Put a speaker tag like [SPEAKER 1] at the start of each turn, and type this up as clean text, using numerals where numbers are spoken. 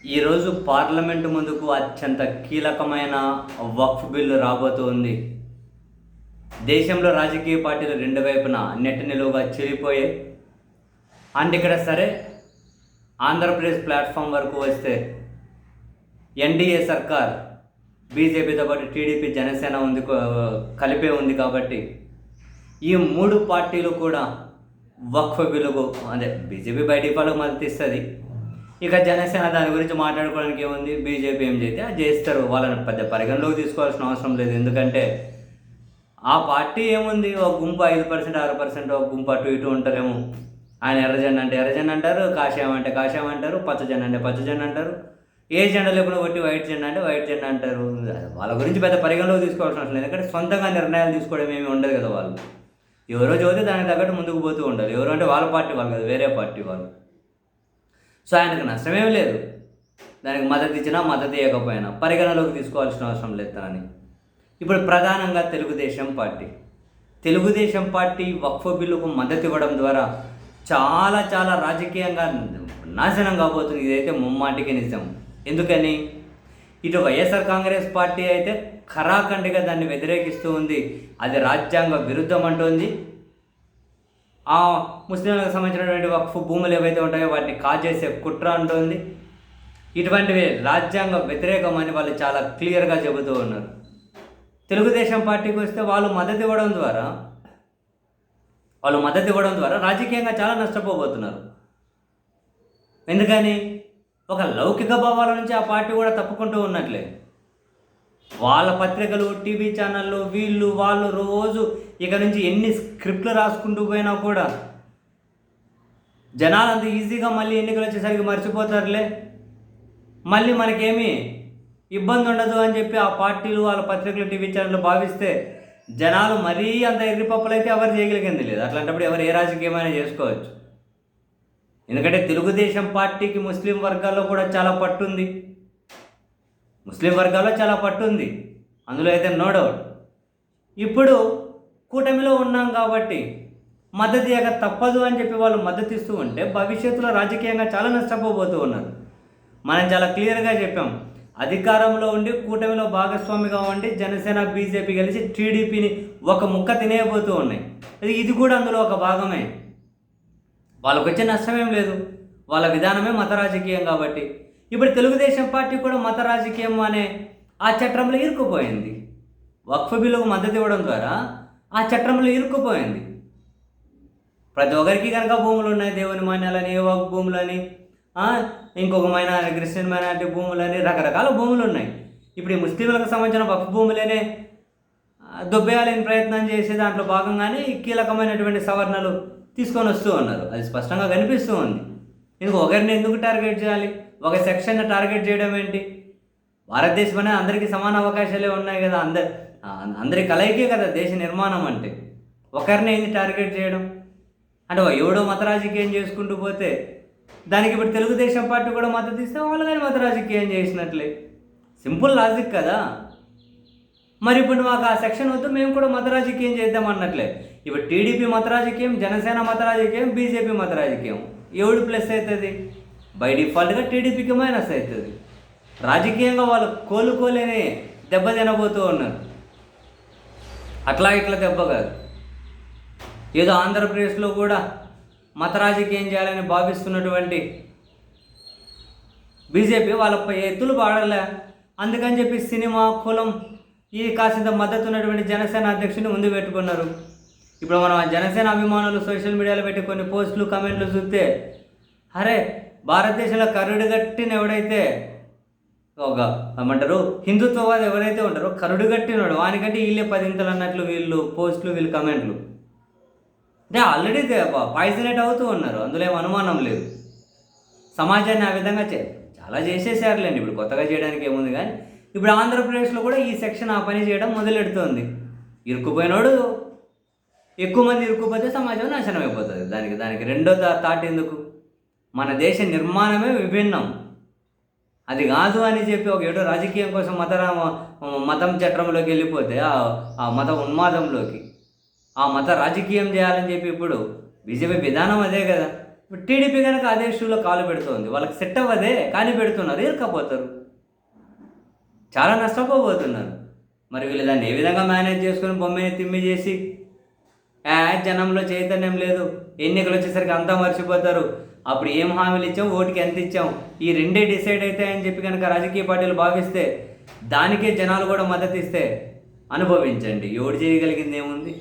[SPEAKER 1] ఈరోజు పార్లమెంటు ముందుకు అత్యంత కీలకమైన వక్ఫ్ బిల్లు రాబోతోంది. దేశంలో రాజకీయ పార్టీలు రెండు వైపున నెట్ నిలువుగా చెరిపోయాయి. అండ్ ఇక్కడ సరే ఆంధ్రప్రదేశ్ ప్లాట్ఫామ్ వరకు వస్తే ఎన్డీఏ సర్కార్ బీజేపీతో పాటు టీడీపీ జనసేన ఉంది, కలిపే ఉంది. కాబట్టి ఈ మూడు పార్టీలు కూడా వక్ఫ్ బిల్లుకు అదే బీజేపీ బై డిఫాల్ట్గా మద్దతు ఇస్తుంది. ఇక జనసేన దాని గురించి మాట్లాడుకోవడానికి ఏముంది, బీజేపీ ఏం చేస్తే అది చేస్తారు. వాళ్ళని పెద్ద పరిగణలోకి తీసుకోవాల్సిన అవసరం లేదు. ఎందుకంటే ఆ పార్టీ ఏముంది, ఒక గుంపు 5% 6%, ఒక గుంపు అటు ఇటు ఉంటారేమో. ఆయన ఎర్రజెండా అంటే ఎర్రజెండా అంటారు, కాషాయం అంటే కాషాయం అంటారు, పచ్చజెండా అంటే పచ్చజెండా అంటారు, ఏ జెండా లేకుండా కొట్టి వైట్ జెండా అంటే వైట్ జెండా అంటారు. వాళ్ళ గురించి పెద్ద పరిగణలోకి తీసుకోవాల్సిన అవసరం లేదు. ఎందుకంటే సొంతంగా నిర్ణయాలు తీసుకోవడం ఏమి ఉండదు కదా. వాళ్ళు ఎవరో చదివితే దానికి తగ్గట్టు ముందుకు పోతూ ఉండాలి. ఎవరు అంటే వాళ్ళ పార్టీ వాళ్ళు కదా, వేరే పార్టీ వాళ్ళు. సో ఆయనకు నష్టమేమి లేదు. దానికి మద్దతు ఇచ్చినా మద్దతు ఇవ్వకపోయినా పరిగణలోకి తీసుకోవాల్సిన అవసరం లేదు తనని. ఇప్పుడు ప్రధానంగా తెలుగుదేశం పార్టీ వక్ఫ్ బిల్లుకు మద్దతు ఇవ్వడం ద్వారా చాలా రాజకీయంగా నాశనం కాబోతుంది. ఇదైతే ముమ్మాటికి నిజం. ఎందుకని ఇటు వైఎస్ఆర్ కాంగ్రెస్ పార్టీ అయితే ఖరాఖండిగా దాన్ని వ్యతిరేకిస్తూ ఉంది. అది రాజ్యాంగ విరుద్ధం అంటోంది. ఆ ముస్లింలకు సంబంధించినటువంటి వక్ఫ్ భూములు ఏవైతే ఉంటాయో వాటిని కాజేసే కుట్ర అంటోంది. ఇటువంటివి రాజ్యాంగ వ్యతిరేకం అని వాళ్ళు చాలా క్లియర్గా చెబుతూ ఉన్నారు. తెలుగుదేశం పార్టీకి వస్తే వాళ్ళు మద్దతు ఇవ్వడం ద్వారా రాజకీయంగా చాలా నష్టపోబోతున్నారు. ఎందుకని ఒక లౌకిక భావాల నుంచి ఆ పార్టీ కూడా తప్పుకుంటూ ఉన్నట్లే. వాళ్ళ పత్రికలు, టీవీ ఛానళ్ళు, వాళ్ళు రోజు ఇక నుంచి ఎన్ని స్క్రిప్ట్లు రాసుకుంటూ పోయినా కూడా జనాలు అంత ఈజీగా మళ్ళీ ఎన్నికలు వచ్చేసరికి మర్చిపోతారులే, మళ్ళీ మనకేమీ ఇబ్బంది ఉండదు అని చెప్పి ఆ పార్టీలు, వాళ్ళ పత్రికలు, టీవీ ఛానళ్ళు భావిస్తే జనాలు మరీ అంత ఎర్రిపప్పులు అయితే ఎవరు చేయగలిగింది లేదు. అట్లాంటప్పుడు ఎవరు ఏ రాజకీయమైనా చేసుకోవచ్చు. ఎందుకంటే తెలుగుదేశం పార్టీకి ముస్లిం వర్గాల్లో కూడా చాలా పట్టుంది. అందులో అయితే నో డౌట్. ఇప్పుడు కూటమిలో ఉన్నాం కాబట్టి మద్దతు ఇవ్వక తప్పదు అని చెప్పి వాళ్ళు మద్దతు ఇస్తూ ఉంటే భవిష్యత్తులో రాజకీయంగా చాలా నష్టపోబోతూ ఉన్నారు. మనం చాలా క్లియర్గా చెప్పాం. అధికారంలో ఉండి కూటమిలో భాగస్వామిగా ఉండి జనసేన, బీజేపీ కలిసి టీడీపీని ఒక ముక్క తినేయబోతూ ఉన్నాయి. ఇది కూడా అందులో ఒక భాగమే. వాళ్ళకు వచ్చే నష్టమేం లేదు. వాళ్ళ విధానమే మత రాజకీయం. కాబట్టి ఇప్పుడు తెలుగుదేశం పార్టీ కూడా మత రాజకీయం అనే ఆ చట్రంలో ఇరుక్కుపోయింది. వక్ఫ్ బిల్లుకు మద్దతు ఇవ్వడం ద్వారా ఆ చట్రంలో ఇరుక్కుపోయింది. ప్రతి ఒక్కరికి కనుక భూములు ఉన్నాయి, దేవుని మాన్యాలని, ఏ వక్ఫ్ భూములని, ఇంకొక మైనారిటీ, క్రిస్టియన్ మైనారిటీ భూములని, రకరకాల భూములు ఉన్నాయి. ఇప్పుడు ఈ ముస్లింలకు సంబంధించిన వక్ఫ్ భూములనే దొబ్బేయాలని ప్రయత్నం చేసి దాంట్లో భాగంగానే కీలకమైనటువంటి సవరణలు తీసుకొని వస్తూ ఉన్నారు. అది స్పష్టంగా కనిపిస్తూ ఉంది. ఒకరిని ఎందుకు టార్గెట్ చేయాలి, ఒక సెక్షన్ని టార్గెట్ చేయడం ఏంటి? భారతదేశం అనేది అందరికీ సమాన అవకాశాలే ఉన్నాయి కదా. అందరి కలయికే కదా దేశ నిర్మాణం అంటే. ఒకరిని ఏంది టార్గెట్ చేయడం అంటే ఎవడో మత రాజకీయం చేసుకుంటూ పోతే దానికి ఇప్పుడు తెలుగుదేశం పార్టీ కూడా మద్దతు ఇస్తే వాళ్ళు కానీ మత రాజకీయం చేసినట్లే. సింపుల్ లాజిక్ కదా. మరి ఇప్పుడు మాకు ఆ సెక్షన్ వద్దు, మేము కూడా మత రాజకీయం చేద్దాం అన్నట్లే. ఇప్పుడు టీడీపీ మత రాజకీయం, జనసేన మత రాజకీయం, బీజేపీ మత రాజకీయం. ఎవడు ప్లస్ అవుతుంది? బై డిఫాల్ట్గా టీడీపీకి మైనస్ అవుతుంది. రాజకీయంగా వాళ్ళు కోలుకోలేని దెబ్బ తినబోతూ ఉన్నారు. అట్లా ఇట్లా దెబ్బ కాదు. ఏదో ఆంధ్రప్రదేశ్లో కూడా మత రాజకీయం చేయాలని భావిస్తున్నటువంటి బీజేపీ వాళ్ళపై ఎత్తులు పాడలే. అందుకని చెప్పి సినిమా, కులం ఈ కాసింత మద్దతు ఉన్నటువంటి జనసేన అధ్యక్షుడిని ముందు పెట్టుకున్నారు. ఇప్పుడు మనం ఆ జనసేన అభిమానులు సోషల్ మీడియాలో పెట్టి కొన్ని పోస్టులు, కమెంట్లు చూస్తే అరే భారతదేశంలో కరుడుగట్టిన ఎవడైతే ఒక ఏమంటారు హిందుత్వవాది ఎవరైతే ఉంటారో కరుడుగట్టినాడు వానికంటే వీళ్ళే 10 ఇంతలు అన్నట్లు వీళ్ళు పోస్టులు, వీళ్ళు కమెంట్లు అంటే ఆల్రెడీ పాయిజనేట్ అవుతూ ఉన్నారు. అందులో ఏం అనుమానం లేదు. సమాజాన్ని ఆ విధంగా చాలా చేసేసారులేండి. ఇప్పుడు కొత్తగా చేయడానికి ఏముంది. కానీ ఇప్పుడు ఆంధ్రప్రదేశ్లో కూడా ఈ సెక్షన్ ఆ పని చేయడం మొదలెడుతోంది. ఇరుక్కుపోయినోడు ఎక్కువ మంది ఇరుక్కుపోతే సమాజం నాశనం అయిపోతుంది. దానికి రెండో తాటి ఎందుకు? మన దేశ నిర్మాణమే విభిన్నం. అది కాదు అని చెప్పి ఒక ఏడో రాజకీయం కోసం మతం చట్రంలోకి వెళ్ళిపోతే ఆ మత ఉన్మాదంలోకి ఆ మత రాజకీయం చేయాలని చెప్పి ఇప్పుడు బీజేపీ విధానం అదే కదా. ఇప్పుడు టీడీపీ కనుక అదే షూలో కాలు పెడుతోంది, వాళ్ళకి సెట్ అవ్వదే కానీ పెడుతున్నారు, ఇరుక్కపోతారు, చాలా నష్టపోబోతున్నారు. మరి వీళ్ళు దాన్ని ఏ విధంగా మేనేజ్ చేసుకొని బొమ్మని తిమ్మి చేసి జనంలో చైతన్యం లేదు, ఎన్నికలు వచ్చేసరికి అంతా మర్చిపోతారు, అప్పుడు ఏం హామీలు ఇచ్చాం, ఓటుకి ఎంత ఇచ్చాం, ఈ రెండే డిసైడ్ అవుతాయని చెప్పి కనుక రాజకీయ పార్టీలు భావిస్తే దానికే జనాలు కూడా మద్దతు ఇస్తే అనుభవించండి, ఎవడు చేయగలిగింది ఏముంది.